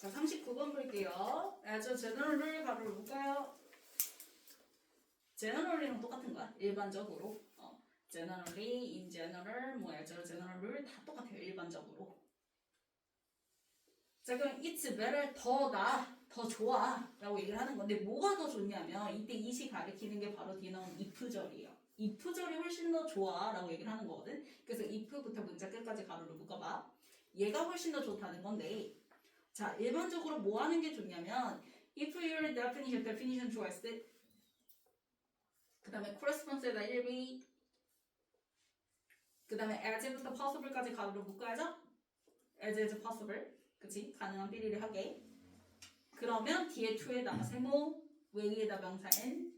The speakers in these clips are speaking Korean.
자, 39번 볼게요. 저 제너럴 가로를 볼까요? 제너럴이랑 똑같은 거야. 일반적으로. 제너럴이, in general, 뭐야, 제너럴 다 똑같아요. 일반적으로. 자, 그럼 it's better, 더 나아, 더 좋아 라고 얘기를 하는 건데 뭐가 더 좋냐면 이때 it이 가리키는 게 바로 뒤에 나온 if절이에요. if절이 훨씬 더 좋아 라고 얘기를 하는 거거든. 그래서 if부터 문자 끝까지 가로를 묶어봐. 얘가 훨씬 더 좋다는 건데 자, 일반적으로 뭐 하는 게 좋냐면 if your definition 좋아했을 때 그 다음에 corresponds에다 1b 그 다음에 as부터 possible까지 가로를 묶어야죠. as possible 그치? 가능한 비리를 하게 그러면 뒤에 to에다가 세모 way에다 명사 n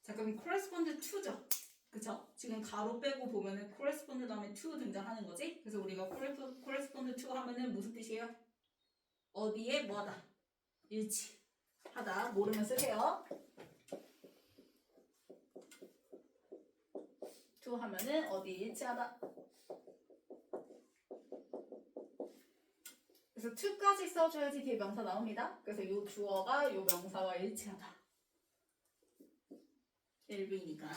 자 그럼 correspond to죠 그쵸? 지금 가로 빼고 보면은 correspond 다음에 to 등장하는 거지? 그래서 우리가 correspond to 하면은 무슨 뜻이에요? 어디에 뭐하다 일치하다 모르면 쓰세요 to 하면은 어디에 일치하다 그래서 to까지 써줘야지 뒤에 명사 나옵니다. 그래서 이 주어가 이 명사와 일치하다. 1부이니까.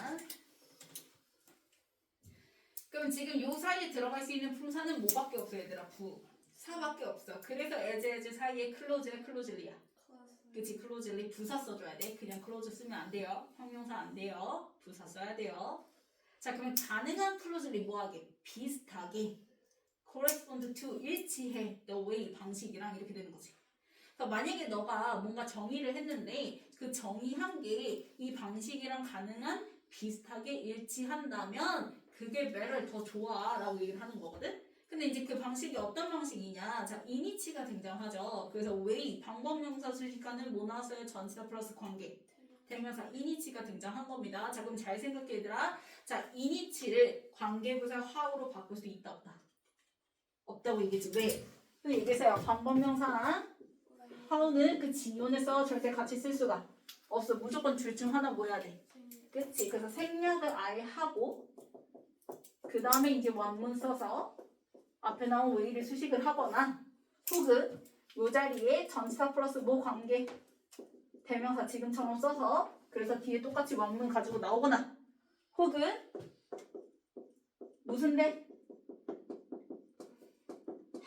그럼 지금 이 사이에 들어갈 수 있는 품사는 뭐밖에 없어 얘들아? 부사밖에 없어. 그래서 as 사이에 클로즈리야. 그치 클로즈리 부사 써줘야 돼. 그냥 클로즈 쓰면 안 돼요. 형용사 안 돼요. 부사 써야 돼요. 자 그러면 가능한 클로즈리 뭐하게? 비슷하게. correspond to 일치해 the way 방식이랑 이렇게 되는 거지. 그러니까 만약에 너가 뭔가 정의를 했는데 그 정의한 게 이 방식이랑 가능한 비슷하게 일치한다면 그게 better 더 좋아 라고 얘기를 하는 거거든. 근데 이제 그 방식이 어떤 방식이냐 자 이니치가 등장하죠. 그래서 way 방법명사 수식하는 뭐 나왔어요? 전치사 플러스 관계 대명사 이니치가 등장한 겁니다. 자 그럼 잘 생각해 얘들아. 자 이니치를 관계부사 how로 바꿀 수 있다 없다? 없다고 얘기했지. 왜? 근데 얘기했어요. 방법명사랑 how는 그 지문에서 절대 같이 쓸 수가 없어. 무조건 둘 중 하나 뭐 해야 돼? 그치? 그래서 생략을 아예 하고 그 다음에 이제 원문 써서 앞에 나온 way를 수식을 하거나 혹은 이 자리에 전치사 플러스 뭐 관계 대명사 지금처럼 써서 그래서 뒤에 똑같이 원문 가지고 나오거나 혹은 무슨 데?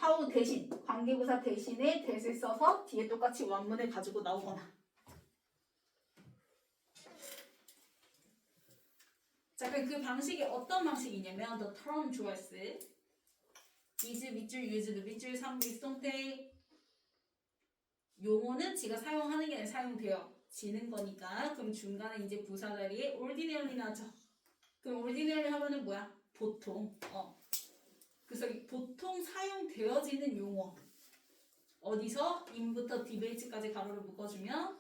how 대신 관계부사 대신에 that을 써서 뒤에 똑같이 원문을 가지고 나오거나 자 그럼 그 방식이 어떤 방식이냐면 the term choice is 밑줄 used 밑줄 3비 수동태 용어는 지가 사용하는 게 아니라 사용되어지는 거니까 그럼 중간에 이제 부사 자리에 ordinary 나죠. 그럼 ordinary 하면은 뭐야? 보통 그래서 보통 사용되어지는 용어 어디서? in부터 dbate까지 가로를 묶어주면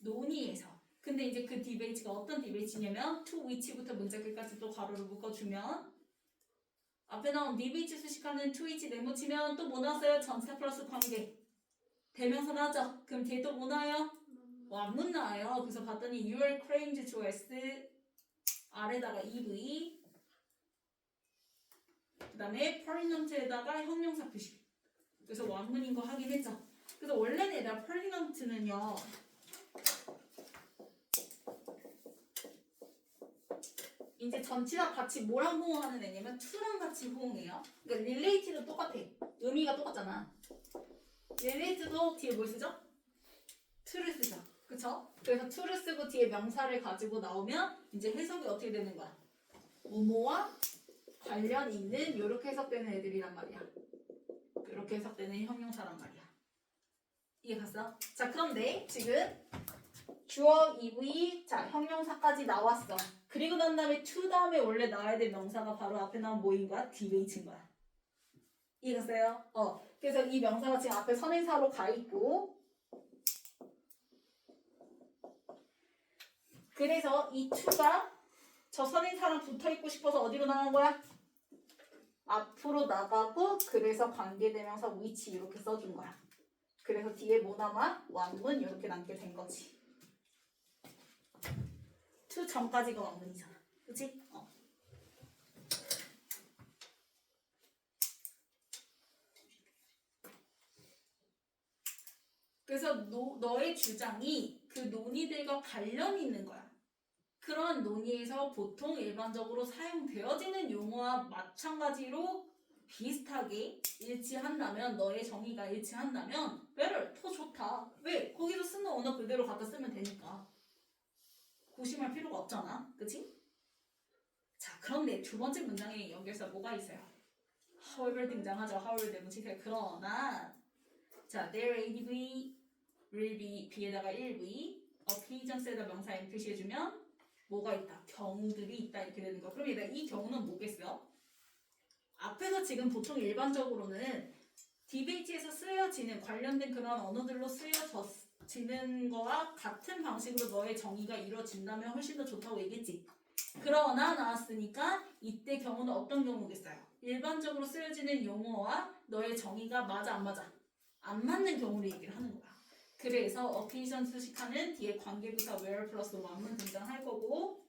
논의에서 근데 이제 그 debate가 어떤 debate냐면 to which부터 문자 끝까지 또 가로를 묶어주면 앞에 나온 debate 수식하는 to which 네모치면 또 뭐 나왔어요? 전치사 플러스 관계 대명사 나왔죠? 그럼 뒤에 또 뭐 나와요? 완문 나와요. 그래서 봤더니 your claims to S 아래다가 EV 그 다음에 pertinent에다가 형용사 표시 그래서 원문인 거 확인했죠. 그래서 원래는 얘들아 pertinent는요 이제 전치사 같이 뭐랑 호응하는 애냐면 to랑 같이 호응해요. 그러니까 relate도 똑같아. 의미가 똑같잖아. relate도 뒤에 뭘 쓰죠? to를 쓰죠. 그쵸? 그래서 to를 쓰고 뒤에 명사를 가지고 나오면 이제 해석이 어떻게 되는 거야? 뭐뭐와 관련 있는 이렇게 해석되는 애들이란 말이야. 이렇게 해석되는 형용사란 말이야. 이해 갔어? 자 그런데 지금 주어, EV, 자 형용사까지 나왔어. 그리고 난 다음에 to 다음에 원래 나와야 될 명사가 바로 앞에 나온 뭐인 거야? DH인 거야. 이해 갔어요? 그래서 이 명사가 지금 앞에 선행사로 가 있고 그래서 이 to가 저 선행사랑 붙어 있고 싶어서 어디로 나간 거야? 앞으로 나가고 그래서 관계대명사 which 이렇게 써준 거야. 그래서 뒤에 뭐 남아? 원문 이렇게 남게 된 거지. to 전까지가 원문이잖아. 그치? 그래서 너의 주장이 그 논의들과 관련이 있는 거야. 그런 논의에서 보통 일반적으로 사용되어지는 용어와 마찬가지로 비슷하게 일치한다면, 너의 정의가 일치한다면 better, 더 좋다. 왜? 거기서 쓰는 언어 그대로 갖다 쓰면 되니까. 고심할 필요가 없잖아. 그치? 자, 그런데 두 번째 문장에 연결사 뭐가 있어요? however 등장하죠. however 대문치세. 그러나 자, their adv will be b에다가 1v appearance에다 명사 m 표시해주면 뭐가 있다? 경우들이 있다. 이렇게 되는 거. 그럼 얘가 이 경우는 뭐겠어요? 앞에서 지금 보통 일반적으로는 디베이트에서 쓰여지는 관련된 그런 언어들로 쓰여지는 거와 같은 방식으로 너의 정의가 이루어진다면 훨씬 더 좋다고 얘기했지. 그러나 나왔으니까 이때 경우는 어떤 경우겠어요? 일반적으로 쓰여지는 용어와 너의 정의가 맞아 안 맞아? 안 맞는 경우를 얘기를 하는 거야. 그래서 어케이션 수식하는 뒤에 관계부사 where 플러스 one문 등장할 거고,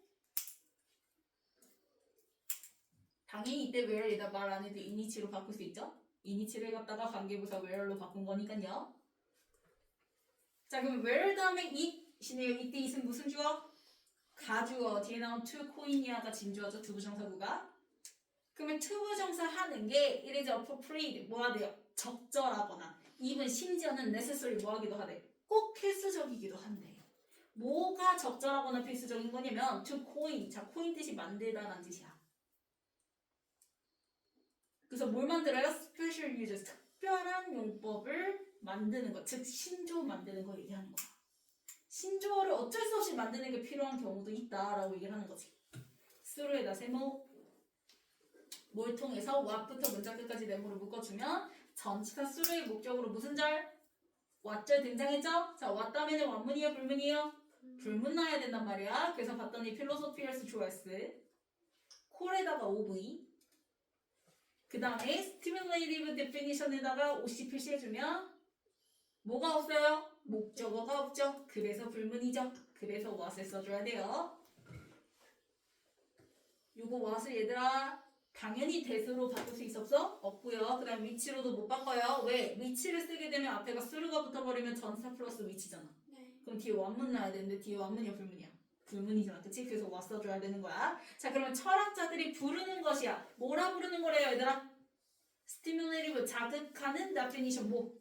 당연히 이때 where에다 말 안 해도 이니치로 바꿀 수 있죠? 이니치를 갖다가 관계부사 where로 바꾼 거니까요. 자, 그럼 where 다음에 it이네요. 이때 it은 무슨 주어? 가주어. 뒤에 나온 to 코이니아가 진주어죠. 두부정사구가. 그러면 투부정사 하는 게 it is appropriate 뭐 하대요? 적절하거나 even 심지어는 necessary 뭐 하기도 하대? 꼭 필수적이기도 한데. 뭐가 적절하거나 필수적인 거냐면 to coin. 자, coin 뜻이 만들다라는 뜻이야. 그래서 뭘 만들어요? special use. 특별한 용법을 만드는 것. 즉 신조 만드는 걸 얘기하는 거야. 신조어를 어쩔 수 없이 만드는 게 필요한 경우도 있다라고 얘기를 하는 거지. through에다 세모. 뭘 통해서 what부터 문장 끝까지 네모로 묶어주면 전치사 through의 목적으로 무슨 절? what절 등장했죠? 자, what 다음에는 원문이에요? 불문이에요? 불문 나야 된단 말이야. 그래서 봤더니 philosophers choice 콜에다가 OV 그 다음에 stimulative definition에다가 OC 표시해주면 뭐가 없어요? 목적어가 없죠. 그래서 불문이죠. 그래서 what을 써줘야 돼요. 요거 what을 얘들아 당연히 that으로 바꿀 수 있었어? 없고요. 그 다음 위치로도 못 바꿔요. 왜? 위치를 쓰게 되면 앞에가 수루가 붙어버리면 전사 플러스 위치잖아. 네. 그럼 뒤에 원문 나야 되는데 뒤에 원문이야 불문이야? 불문이잖아. 그치? 그래서 what 써줘야 되는 거야. 자, 그러면 철학자들이 부르는 것이야. 뭐라 부르는 거래요 얘들아? stimulative 자극하는 definition 뭐?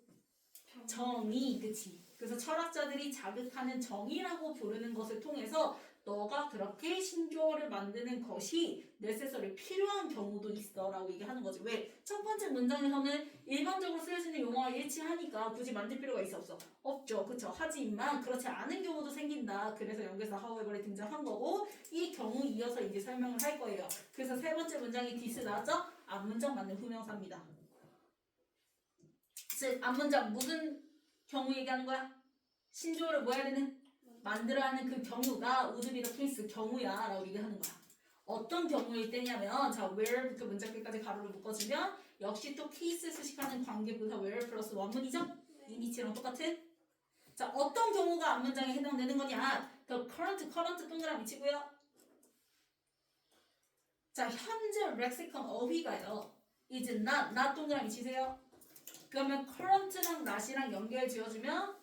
정의. 그치? 그래서 철학자들이 자극하는 정의라고 부르는 것을 통해서 너가 그렇게 신조어를 만드는 것이 necessary 필요한 경우도 있어 라고 얘기하는 거지. 왜? 첫 번째 문장에서는 일반적으로 쓰여지는 용어와 일치하니까 굳이 만들 필요가 있어 없어? 없죠. 그쵸? 하지만 그렇지 않은 경우도 생긴다. 그래서 연결사 however에 등장한 거고 이 경우 이어서 이제 설명을 할 거예요. 그래서 세 번째 문장이 this 나왔죠? 앞문장 맞는 후명사입니다. 즉 앞문장 무슨 경우 얘기하는 거야? 신조어를 뭐 해야 되는? 만들어야 하는 그 경우가 would be the case 경우야 라고 얘기하는 거야. 어떤 경우일 때냐면 자 where부터 문장 끝까지 가로로 묶어주면 역시 또 case 수식하는 관계부사 where 플러스 원문이죠? 이니치랑 똑같은? 자 어떤 경우가 앞문장에 해당되는 거냐? the current 동그라미 치고요. 자 현재 렉시컨 어휘가요. is not 동그라미 치세요. 그러면 current랑 not이랑 연결 지어주면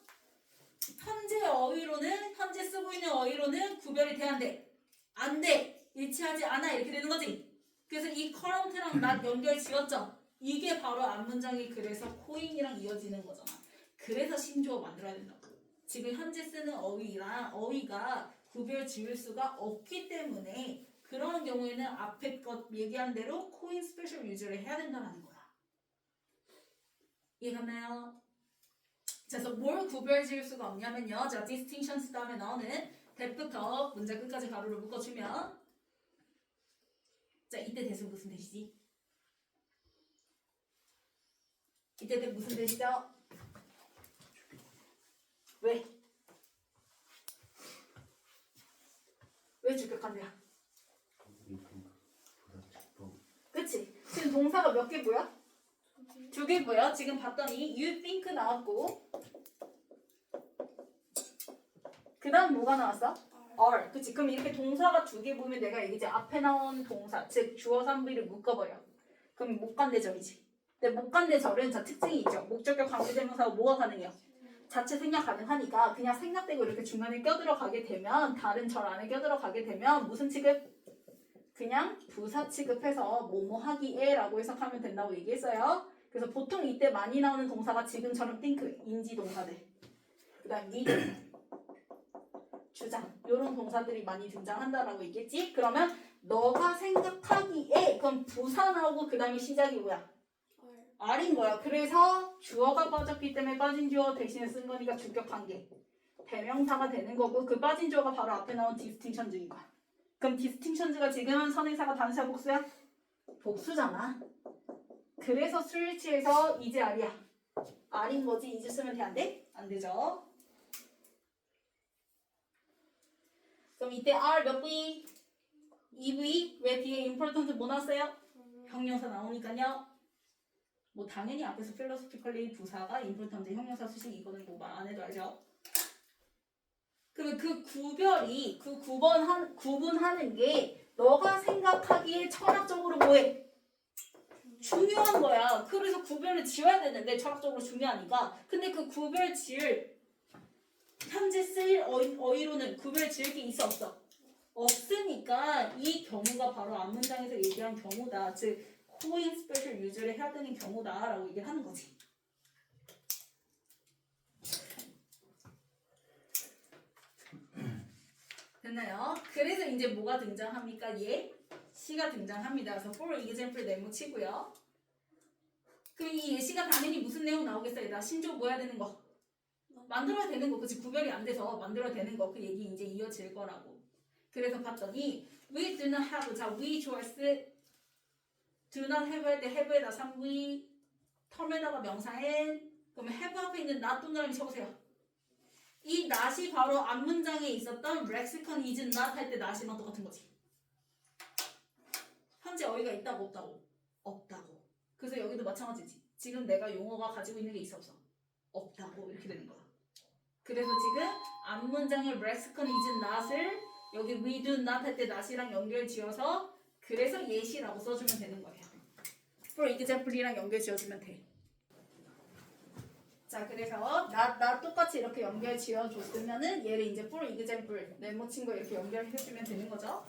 현재 어휘로는 현재 쓰고 있는 어휘로는 구별이 돼야 안 돼. 안 돼. 일치하지 않아. 이렇게 되는 거지. 그래서 이 current랑 not 연결 지었죠. 이게 바로 앞문장이 그래서 coin이랑 이어지는 거잖아. 그래서 신조어 만들어야 된다고. 지금 현재 쓰는 어휘랑 어휘가 구별 지을 수가 없기 때문에 그런 경우에는 앞에 것 얘기한 대로 coin special use를 해야 된다는 거야. 이해갔나요? 그래서 뭘 구별 지을 수가 없냐면요. 자, distinctions 다음에 나오는 that부터 문장 끝까지 가로로 묶어주면 자, 이때 that은 무슨 that이지? 이때 that 무슨 that이죠? 왜? 왜 주격한대야? 그치? 지금 동사가 몇 개 보여? 두 개 보여? 지금 봤더니 you think 나왔고 그 다음 뭐가 나왔어? are. 그치? 그럼 이렇게 동사가 두 개 보면 내가 이제 앞에 나온 동사 즉 주어 3부를 묶어버려. 그럼 목관대절이지. 근데 목관대절은 자 특징이 있죠. 목적격 관계대명사가 뭐가 가능해요? 자체 생략 가능하니까 그냥 생략되고 이렇게 중간에 껴들어가게 되면 다른 절 안에 껴들어가게 되면 무슨 취급? 그냥 부사 취급해서 뭐뭐 하기에 라고 해석하면 된다고 얘기했어요. 그래서 보통 이때 많이 나오는 동사가 지금처럼 think, 인지 동사들. 그 다음 need, 주장 이런 동사들이 많이 등장한다라고 얘기했지. 그러면 너가 생각하기에 그럼 부사 나오고 그 다음에 시작이 뭐야? R인 거야. 그래서 주어가 빠졌기 때문에 빠진 주어 대신에 쓴 거니까 주격 관계 대명사가 되는 거고 그 빠진 주어가 바로 앞에 나온 distinctions인 거야. 그럼 distinctions가 지금 선행사가 단수야 복수야? 복수잖아. 그래서 스위치에서 이제 R이야. R인 거지. 이제 쓰면 돼 안 돼? 안 되죠. 그럼 이때 R 몇 V? 2V? 왜 뒤에 important 뭐 나왔어요? 형용사 나오니까요. 뭐 당연히 앞에서 philosophically 부사가 important 형용사 수식 이거는 뭐 말 안 해도 알죠? 그러면 그 구별이 구분하는 게 너가 생각하기에 철학적으로 뭐해? 중요한 거야. 그래서 구별을 지어야 되는데 철학적으로 중요하니까. 근데 그 구별 지을 현재 쓰일 어휘로는 구별 지을 게 있어 없어? 없으니까 이 경우가 바로 앞문장에서 얘기한 경우다. 즉 코인 스페셜 유즈를 해야 되는 경우다라고 얘기를 하는 거지. 됐나요? 그래서 이제 뭐가 등장합니까? 예시가 등장합니다. 그래서 for example 네모 치고요. 그럼 이 예시가 당연히 무슨 내용 나오겠어요? 나 신조 뭐 해야 되는 거? 만들어야 되는 거. 그치? 구별이 안 돼서 만들어야 되는 거. 그 얘기 이제 이어질 거라고. 그래서 봤더니 we do not have. 자, we 좋아했을 do not have 할 때 have에다 3we 텀에다가 명사 and 그러면 have 앞에 있는 not 동그라미 쳐보세요. 이 not이 바로 앞문장에 있었던 lexicon is not 할 때 not이랑 똑같은 거지. 현재 어휘가 있다고 없다고? 없다고. 그래서 여기도 마찬가지지. 지금 내가 용어가 가지고 있는 게 있어 없어? 없다고 이렇게 되는 거야. 그래서 지금 앞문장의 lexicon is not을 여기 we do not 할 때 not이랑 연결 지어서 그래서 예시라고 써주면 되는 거예요. for example이랑 연결 지어주면 돼. 자, 그래서 나 똑같이 이렇게 연결 지어줬으면은 얘를 이제 for example 네모 친 거 이렇게 연결해주면 되는 거죠.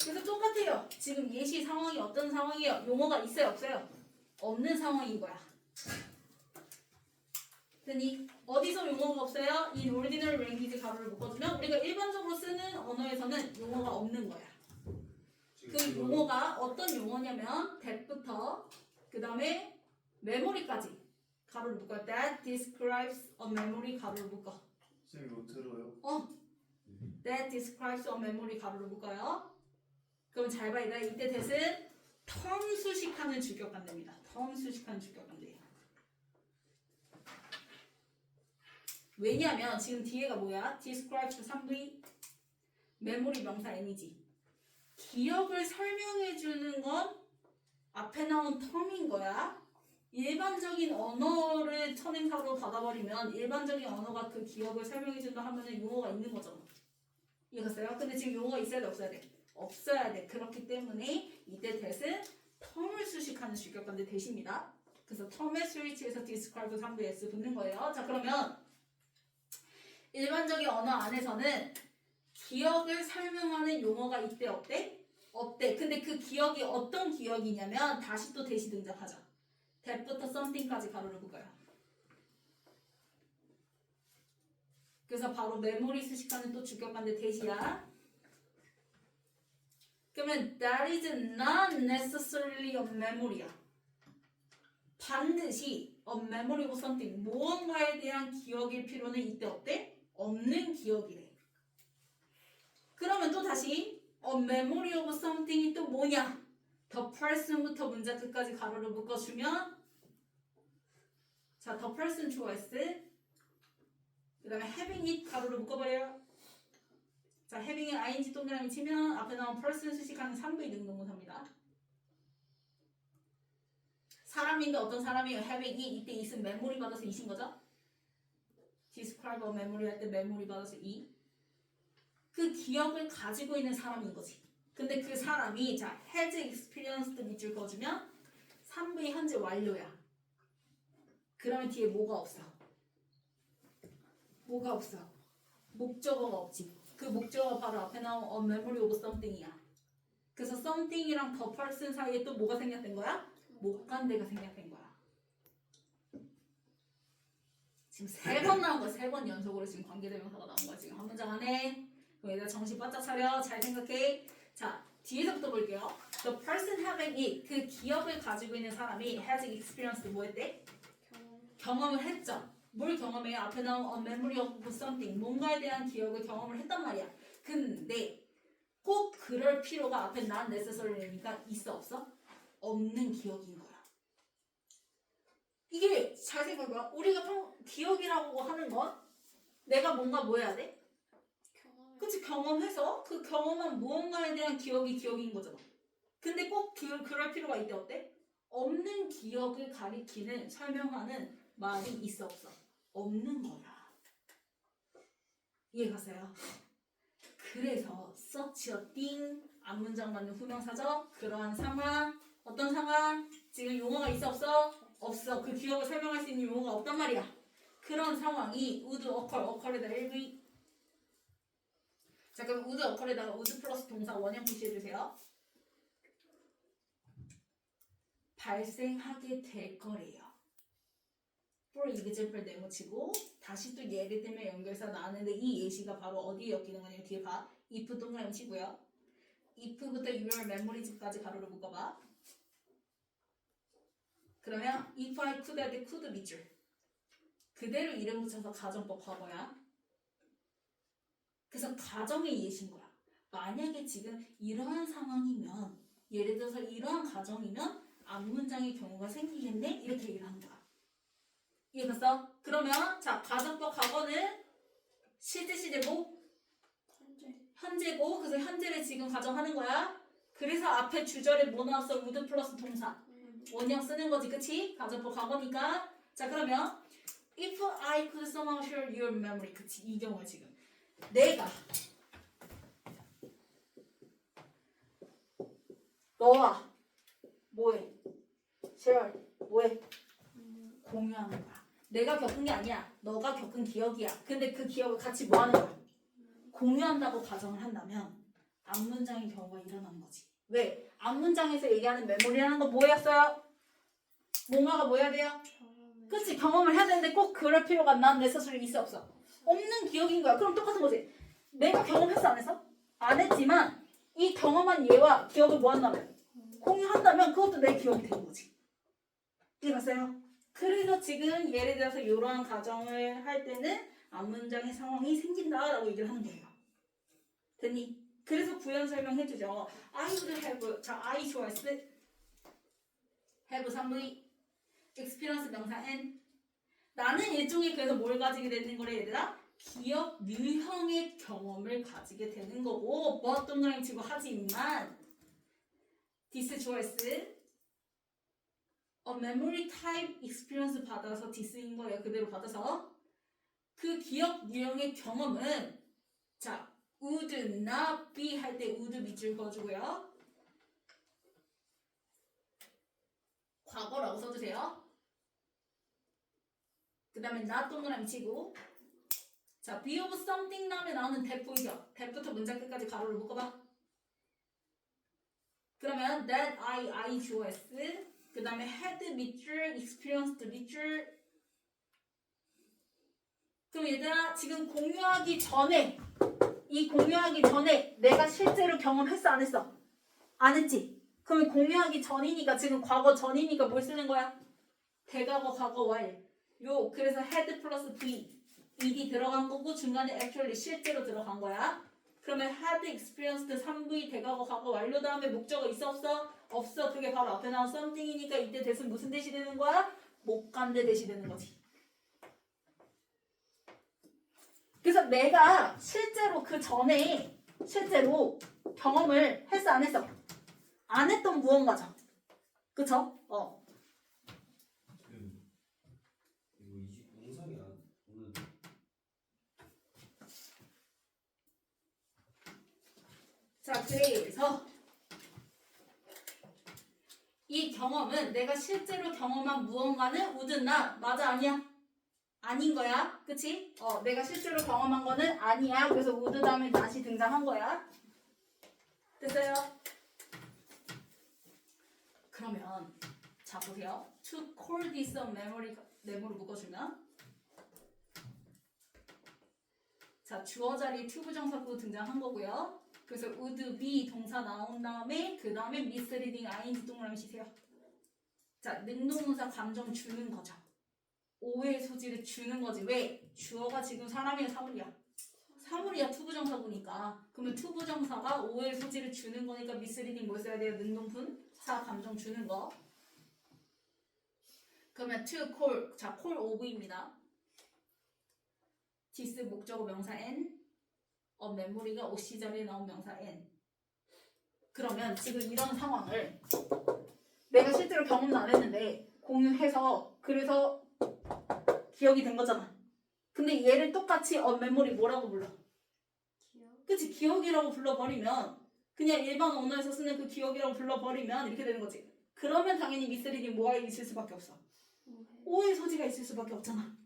그래서 똑같아요. 지금 예시 상황이 어떤 상황이에요? 용어가 있어요, 없어요? 없는 상황인 거야. 그니 어디서 용어가 없어요? in ordinary language 가로를 묶어주면 우리가 일반적으로 쓰는 언어에서는 용어가 없는 거야. 그 용어가 어떤 용어냐면 that부터 그 다음에 memory까지 가로를 묶어요. That describes a memory 가로를 묶어. 쌤 이거 들어요? That describes a memory 가로를 묶어요. 그럼 잘 봐야 돼. 이때 that은 term 수식하는 주격관대입니다. term 수식하는 주격관대예요. 왜냐면 지금 뒤에가 뭐야? describes 3V memory 명사 N이지. 기억을 설명해주는 건 앞에 나온 term인 거야. 일반적인 언어를 선행사로 받아버리면 일반적인 언어가 그 기억을 설명해준다 하면은 용어가 있는 거잖아. 이해갔어요? 근데 지금 용어가 있어야 돼 없어야 돼? 없어야 돼. 그렇기 때문에 이때 that은 term을 수식하는 주격관대 대시입니다. 그래서 term의 스위치에서 describe 3V S 붙는 거예요. 자, 그러면 일반적인 언어 안에서는 기억을 설명하는 용어가 이때 없대? 없대. 근데 그 기억이 어떤 기억이냐면 다시 또 that이 등장하죠. that부터 something까지 가로를 묶어요. 그래서 바로 메모리 수식하는 또 주격관대 that이야. 그러면 that is not necessarily a memory야. 반드시 a memory of something 무언가에 대한 기억일 필요는 이때 없대? 없는 기억이래. 그러면 또 다시 a memory of something이 또 뭐냐? the person부터 문자 끝까지 가로를 묶어주면 자, the person 좋아했을 그 다음에 having it 가로를 묶어버려요. 자, having에 ing 동그라미 치면 앞에 나온 person 수식하는 3V 능동문사입니다. 사람인데 어떤 사람이에요? having it 이때 it은 memory 받아서 it인 거죠? describe a memory 할 때 memory 받아서 it. 그 기억을 가지고 있는 사람인 거지. 근데 그 사람이 자 has experienced 밑줄 그어주면 3V 현재 완료야. 그러면 뒤에 뭐가 없어? 뭐가 없어? 목적어가 없지. 그 목적어가 바로 앞에 나온 a memory of something이야. 그래서 something이랑 the person 사이에 또 뭐가 생략된 거야? 목관대가 생략된 거야. 지금 3번 나온 거야. 3번 연속으로 지금 관계대명사가 나온 거야. 지금 한 문장 안에. 그럼 얘들아 정신 바짝 차려. 잘 생각해. 자, 뒤에서부터 볼게요. The person having it. 그 기억을 가지고 있는 사람이 has experienced 뭐 했대? 경험을 했죠. 뭘 경험해요? 앞에 나온 a memory of something. 뭔가에 대한 기억을 경험을 했단 말이야. 근데 꼭 그럴 필요가 앞에 not necessary니까 있어 없어? 없는 기억인 거야. 이게 잘 생각해봐. 우리가 기억이라고 하는 건 내가 뭔가 뭐 해야 돼? 그치? 경험해서 그 경험한 무언가에 대한 기억이 기억인 거잖아. 근데 꼭 그럴 필요가 있대. 어때? 없는 기억을 가리키는 설명하는 말이 있어 없어? 없는 거야. 이해가세요? 그래서 such a thing 앞문장 맞는 후명사죠. 그러한 상황. 어떤 상황? 지금 용어가 있어 없어? 없어. 그 기억을 설명할 수 있는 용어가 없단 말이야. 그런 상황이 would occur에다 1부. 자, 그럼 would occur에다가 would 플러스 동사 원형 표시해주세요. 발생하게 될 거래요. for example 네모치고 다시 또 예를 들면 연결사 나왔는데 이 예시가 바로 어디에 엮이는 거냐면 뒤에 봐. if 동그라미 치고요. if부터 your memory까지 가로로 묶어봐. 그러면 if I could 할 때 could 밑줄. 그대로 이름 붙여서 가정법 과거야. 그래서 가정의 예시인 거야. 만약에 지금 이러한 상황이면 예를 들어서 이러한 가정이면 앞문장의 경우가 생기겠네? 이렇게 얘기를 하는 거야. 이해갔어? 그러면 자 가정법 과거는 실제 시제고 현재고 그래서 현재를 지금 가정하는 거야. 그래서 앞에 주절에 뭐 나왔어? would 플러스 동사 원형 쓰는 거지. 그치? 가정법 과거니까. 자 그러면 if I could somehow share your memory. 그치? 이 경우야 지금 내가 너와 뭐해? share 뭐해? 공유하는 거야. 내가 겪은 게 아니야. 너가 겪은 기억이야. 근데 그 기억을 같이 뭐 하는 거야? 공유한다고 가정을 한다면 앞문장의 경우가 일어나는 거지. 왜? 앞문장에서 얘기하는 메모리라는 건 뭐였어요? 뭔가가 뭐 해야 돼요? 그치? 경험을 해야 되는데 꼭 그럴 필요가 난 내 스스로 있어 없어? 없는 기억인 거야. 그럼 똑같은 거지. 내가 경험했어 안 했어? 안 했지만 이 경험한 얘와 기억을 뭐 한다면? 공유한다면 그것도 내 기억이 되는 거지. 이해갔어요? 그래서 지금 예를 들어서 이러한 가정을 할 때는 앞문장의 상황이 생긴다라고 얘기를 하는 거예요. 됐니? 그래서 부연 설명해주죠. I would have, 자, I 좋아했을 때 have 3V experience 명사 N 나는 일종의 그래서 뭘 가지게 되는 거래 얘들아? 기억 유형의 경험을 가지게 되는 거고 뭐 동그라미 치고 하지만 this 좋아했을 a memory type experience 받아서 this인 거예요. 그대로 받아서 그 기억 유형의 경험은 자 would not be 할 때 would 밑줄 그어주고요. 과거라고 써주세요. 그 다음에 not 동그라미 치고 자 be of something 다음에 나오는 that 보이죠? that부터 문장 끝까지 가로를 묶어봐. 그러면 that I 주어s 그 다음에 had 밑줄 experienced 밑줄. 그럼 얘들아 지금 공유하기 전에 이 공유하기 전에 내가 실제로 경험했어 안 했어? 안 했지? 그러면 공유하기 전이니까 지금 과거 전이니까 뭘 쓰는 거야? 대과거 과거 완 요 그래서 had 플러스 V ed 들어간 거고 중간에 actually 실제로 들어간 거야. 그러면 had experienced 3V 대과거 과거 완료 다음에 목적어 있어 없어? 없어. 그게 바로 앞에 나온 something이니까 이때 대신 무슨 대시 되는 거야? 목관대 대시 되는 거지. 그래서 내가 실제로 그 전에 실제로 경험을 했어 안 했어? 안 했던 무언가죠. 그쵸? 이거 영상이 안 오는. 자 그래서 이 경험은 내가 실제로 경험한 무언가는 would not 맞아 아니야? 아닌 거야. 그치? 내가 실제로 경험한 거는 아니야. 그래서 would 다음에 다시 등장한 거야. 됐어요? 그러면 자 보세요. To call this a memory 네모로 묶어주면 자 주어 자리에 to 부정사구 등장한 거고요. 그래서 would be 동사 나온 다음에 그 다음에 misleading ing 동그라미 치세요. 자 능동문사 감정 주는 거죠. 오해의 소지를 주는 거지. 왜? 주어가 지금 사람이야 사물이야? 사물이야 투부정사구니까. 그러면 투부정사가 오해의 소지를 주는 거니까 misleading 뭐 써야 돼요? 능동분사 감정 주는 거. 그러면 to call 자 call of입니다. this 목적어 명사 n 메모리가 OC 자리에 나온 명사 n. 그러면 지금 이런 상황을 내가 실제로 경험은 안 했는데 공유해서 그래서 기억이 된 거잖아. 근데 얘를 똑같이 메모리 뭐라고 불러? 기억? 그치 기억이라고 불러버리면 그냥 일반 언어에서 쓰는 그 기억이라고 불러버리면 이렇게 되는 거지. 그러면 당연히 미스리딩 뭐가 있을 수밖에 없어. 오해 소지가 있을 수밖에 없잖아.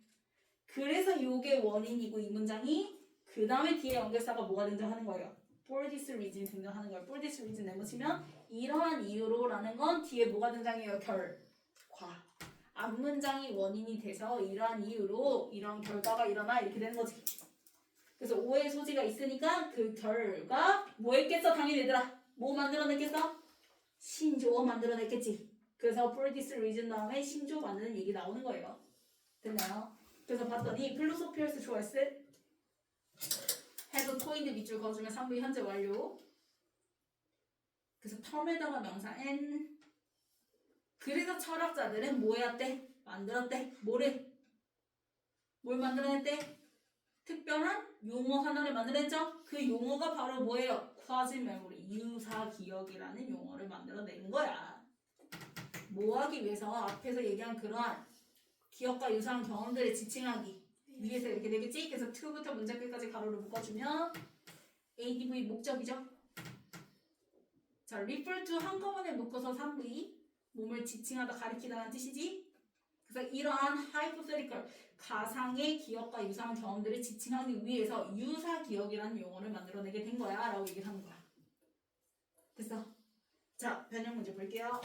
그래서 요게 원인이고 이 문장이 그 다음에 뒤에 연결사가 뭐가 등장하는 거예요? For this reason 등장하는 거예요. For this reason 네모치면 이러한 이유로 라는 건 뒤에 뭐가 등장해요? 결과. 앞문장이 원인이 돼서 이러한 이유로 이런 결과가 일어나 이렇게 되는 거지. 그래서 오해 소지가 있으니까 그 결과 뭐 했겠어? 당연히 얘들아 뭐 만들어냈겠어? 신조어 만들어냈겠지. 그래서 for this reason 다음에 신조어 만드는 얘기 나오는 거예요. 됐나요? 그래서 봤더니 필로소피어스 초이스 have coined 밑줄 그어주면 3부 현재 완료. 그래서 텀에다가 명사 n. 그래서 철학자들은 뭐 해왔대? 만들었대. 뭘 만들어냈대? 특별한 용어 하나를 만들었죠? 그 용어가 바로 뭐예요? quasi memory, 유사 기억이라는 용어를 만들어낸 거야. 뭐 하기 위해서? 앞에서 얘기한 그러한 기억과 유사한 경험들을 지칭하기 위해서 이렇게 되겠지? 그래서 to부터 문장 끝까지 가로로 묶어주면 ADV 목적이죠? 자, refer to 한꺼번에 묶어서 3V 몸을 지칭하다 가리키다라는 뜻이지? 그래서 이러한 hypothetical 가상의 기억과 유사한 경험들을 지칭하기 위해서 유사 기억이라는 용어를 만들어내게 된 거야 라고 얘기를 하는 거야. 됐어? 자, 변형 문제 볼게요.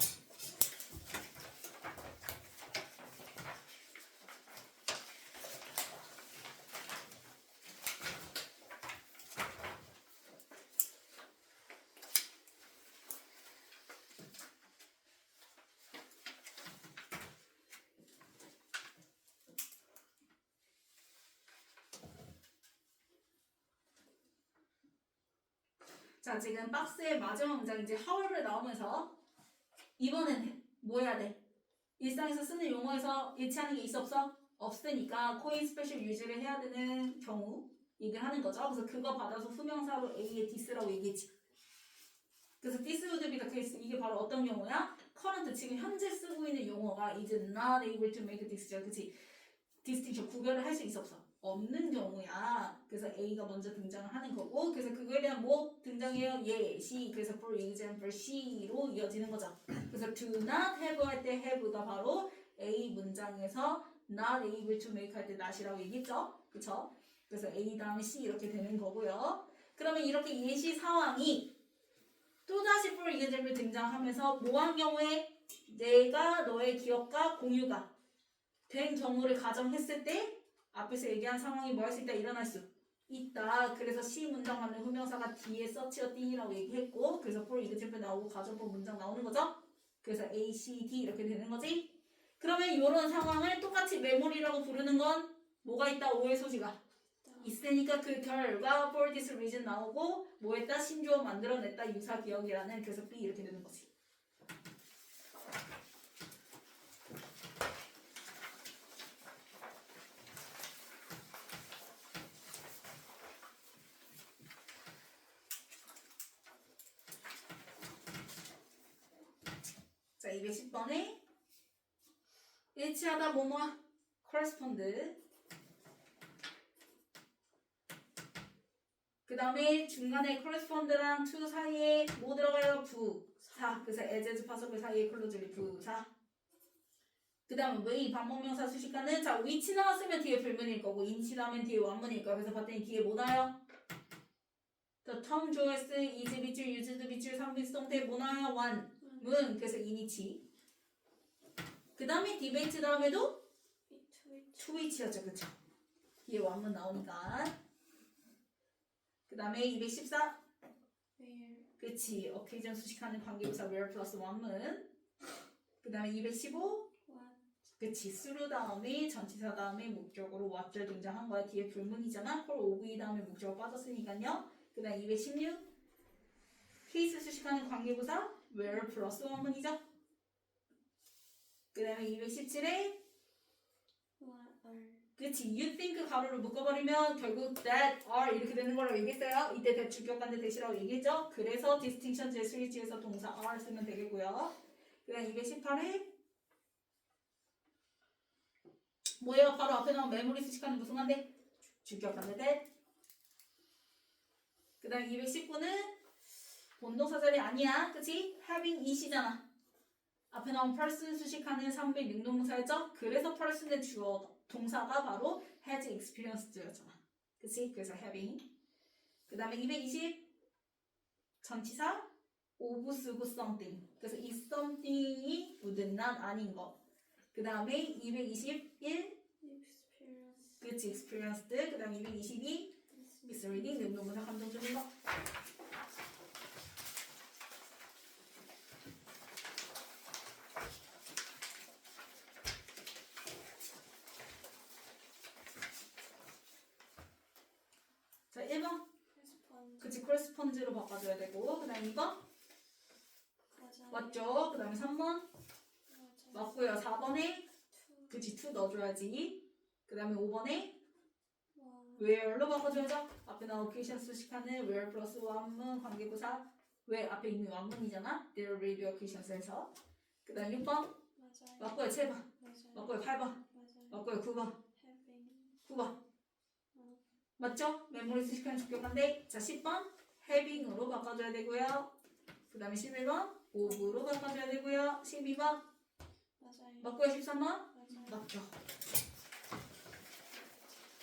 자, 지금 박스의 마지막 문장 이제 however 나오면서 이번엔 뭐 해야 돼? 일상에서 쓰는 용어에서 일치하는 게 있어 없어? 없으니까 coin special use를 해야 되는 경우 얘기를 하는 거죠. 그래서 그거 받아서 후명사로 A의 this라고 얘기했지. 그래서 this would be the case 이게 바로 어떤 경우야? current 지금 현재 쓰고 있는 용어가 is not able to make distinction 그치? distinction 구별을 할 수 있어 없어? 없는 경우야. 그래서 A가 먼저 등장을 하는 거고 그래서 그거에 대한 뭐 등장해요? 예시. 그래서 for example C로 이어지는 거죠. 그래서 do not have 할 때 have가 바로 A 문장에서 not able to make 할 때 not이라고 얘기했죠. 그쵸? 그래서 A 다음에 C 이렇게 되는 거고요. 그러면 이렇게 예시 상황이 또다시 for example 등장하면서 뭐한 경우에 내가 너의 기억과 공유가 된 경우를 가정했을 때 앞에서 얘기한 상황이 뭐 할 수 있다? 일어날 수 있다. 그래서 C 문장 맞는 후명사가 뒤에 서치어 띵이라고 얘기했고 그래서 for example 나오고 가정법 문장 나오는 거죠. 그래서 A, C, D 이렇게 되는 거지. 그러면 이런 상황을 똑같이 메모리라고 부르는 건 뭐가 있다? 오해 소지가 있으니까 그 결과 for this reason 나오고 뭐 했다? 신조어 만들어냈다. 유사 기억이라는 그래서 B 이렇게 되는 거지. 자, 210번에 일치하다 뭐뭐 correspond 그 다음에 중간에 correspond랑 to 사이에 뭐 들어가요? 부사. 그래서 as, as, possible 사이에 closely 부사. 그 다음에 왜 이 반복명사 수식하는 자 위치 나왔으면 뒤에 불문일 거고 인치 나오면 뒤에 원문일 거야. 그래서 봤더니 뒤에 뭐 나요? The Tom Joyce is 밑줄 used 밑줄 상비수동태 뭐 나요? 문 그래서 인이치. 그 다음에 디베이트 다음에도 투위치였죠. 그쵸? 뒤에 원문 나오니까. 그 다음에 214 그치 occasion 수식하는 관계부사 where 플러스 원문. 그 다음에 215 그치 through 다음에 전치사 다음에 목적으로 what절 등장한 거야. 뒤에 불문이잖아. 콜 OV 다음에 목적어 빠졌으니까요. 그 다음 216 케이스 수식하는 관계부사 where 플러스 원문이죠. 그 다음에 217에 그치 you think 가로를 묶어버리면 결국 that are 이렇게 되는 거라고 얘기했어요. 이때 대주격관대 대시라고 얘기했죠. 그래서 distinction 제3지에서 동사 are 쓰면 되겠고요. 그 다음 218에 뭐예요? 바로 앞에 나온 메모리 수식하는 무슨 관대? 주격관대 대. 그 다음 219는 본동사 자리 아니야. 그치? having it이잖아. 앞에 나온 person 수식하는 3배 능동사였죠? 그래서 person의 주어 동사가 바로 has experienced였잖아. 그치? 그래서 having. 그 다음에 220 전치사 of 쓰고 something. 그래서 이 something이 wouldn't not 아닌 거. 그 다음에 221 그치? experienced. 그 다음에 222 misreading 능동사 감정적인 거. 자, 1번. 그치, correspond로 바꿔줘야 되고. 그 다음 2번. 맞죠? 그 다음에 3번. 맞고요. 4번에. 그치, to 넣어줘야지. 그 다음에 5번에. where로 바꿔줘야죠. 앞에 나온 occasion 수식하는 where 플러스 원문 관계부사. where 앞에 이미 원문이잖아. there will be occasions에서. 그 다음 6번. 맞고요. 7번. 맞고요. 8번. 맞고요. 9번. 9번. 맞죠? 메모리 수식하는 주격관대. 자, 10번 having으로 바꿔줘야 되고요. 그 다음에 11번 of로 바꿔줘야 되고요. 12번 맞고요. 13번 맞죠?